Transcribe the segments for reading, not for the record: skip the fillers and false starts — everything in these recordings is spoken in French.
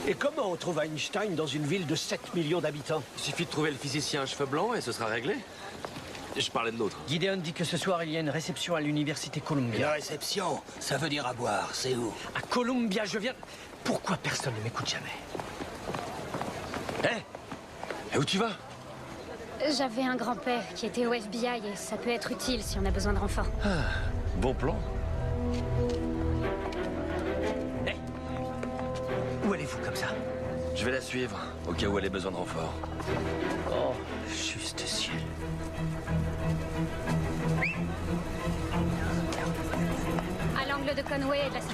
Et comment on trouve Einstein dans une ville de 7 millions d'habitants? Il suffit de trouver le physicien à cheveux blancs et ce sera réglé. Je parlais de l'autre. Gideon dit que ce soir, il y a une réception à l'université Columbia. Une réception, ça veut dire à boire, c'est où? À Columbia, je viens... Pourquoi personne ne m'écoute jamais? Hé, et où tu vas? J'avais un grand-père qui était au FBI et ça peut être utile si on a besoin de renfort. Bon plan. Hé, où allez-vous comme ça? Je vais la suivre, au cas où elle ait besoin de renfort. Oh, juste ciel. À l'angle de Conway et de la 5e.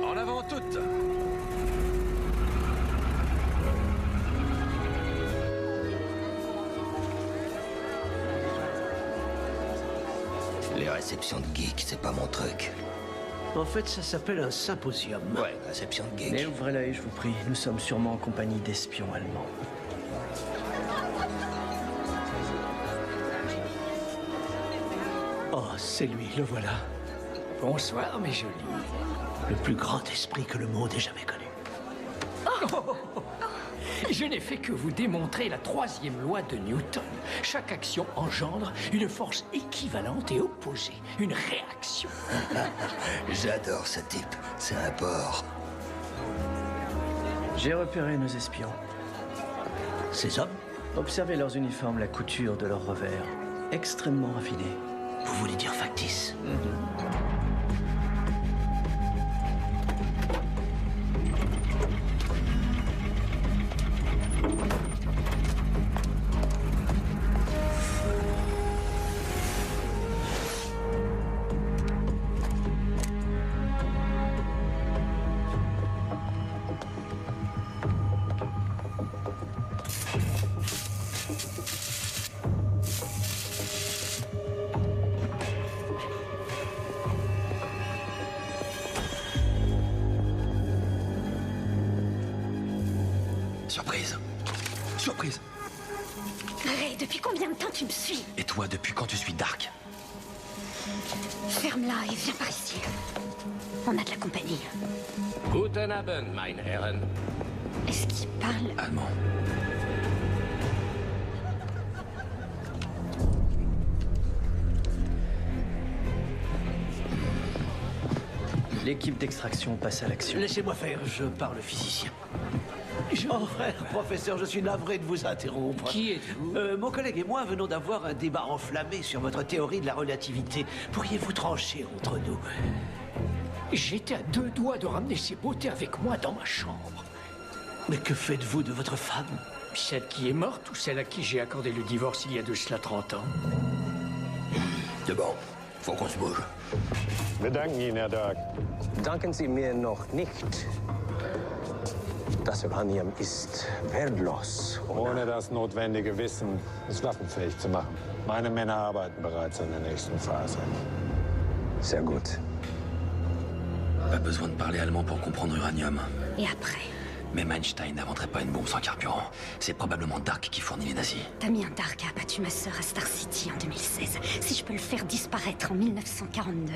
En avant toutes! Les réceptions de geeks, c'est pas mon truc. En fait, ça s'appelle un symposium. Ouais, réception de geeks. Mais ouvrez l'œil, je vous prie. Nous sommes sûrement en compagnie d'espions allemands. Oh, c'est lui, le voilà. Bonsoir, mes jolis. Le plus grand esprit que le monde ait jamais connu. Je n'ai fait que vous démontrer la 3e loi de Newton. Chaque action engendre une force équivalente et opposée. Une réaction. J'adore ce type. C'est un porc. J'ai repéré nos espions. Ces hommes? Observez leurs uniformes, la couture de leurs revers. Extrêmement raffinés. Vous voulez dire factice? Surprise. Surprise. Ray, depuis combien de temps tu me suis? Et toi, depuis quand tu suis Dark? Ferme-la et viens par ici. On a de la compagnie. Guten Abend, meine Herren. Est-ce qu'il parle? Allemand. L'équipe d'extraction passe à l'action. Laissez-moi faire, je parle physicien. Oh frère, professeur, je suis navré de vous interrompre. Qui êtes-vous? Mon collègue et moi venons d'avoir un débat enflammé sur votre théorie de la relativité. Pourriez-vous trancher entre nous? J'étais à 2 doigts de ramener ces beautés avec moi dans ma chambre. Mais que faites-vous de votre femme? Celle qui est morte ou celle à qui j'ai accordé le divorce il y a de cela 30 ans? C'est bon, faut qu'on se bouge. Wir danken Ihnen, Herr Dark. Danken Sie mir noch nicht. Das Uranium ist wertlos. Ohne das notwendige Wissen, es waffenfähig zu machen. Meine Männer arbeiten bereits an der nächsten Phase. Sehr gut. Pas besoin de parler allemand pour comprendre l'uranium. Et après? Même Einstein n'inventerait pas une bombe sans carburant. C'est probablement Dark qui fournit les nazis. Damien Dark a abattu ma sœur à Star City en 2016. Si je peux le faire disparaître en 1942,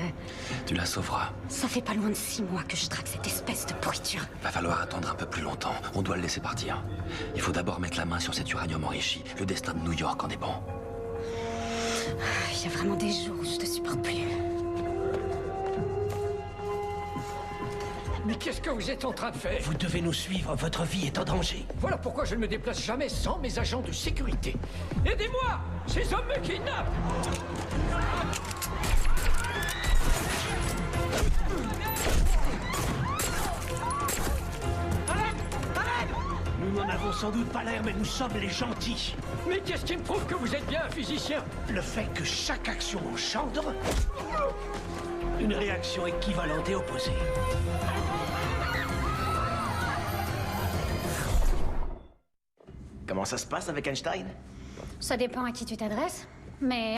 Tu la sauveras. ça fait pas loin de 6 mois que je traque cette espèce de pourriture. Va falloir attendre un peu plus longtemps. On doit le laisser partir. Il faut d'abord mettre la main sur cet uranium enrichi. Le destin de New York en dépend. Il y a vraiment des jours où je te supporte plus. Mais qu'est-ce que vous êtes en train de faire? Vous devez nous suivre, votre vie est en danger. Voilà pourquoi je ne me déplace jamais sans mes agents de sécurité. Aidez-moi! Ces hommes me kidnappent! Nous n'en avons sans doute pas l'air, mais nous sommes les gentils. Mais qu'est-ce qui me prouve que vous êtes bien un physicien? Le fait que chaque action engendre une réaction équivalente et opposée. Comment ça se passe avec Einstein? Ça dépend à qui tu t'adresses, mais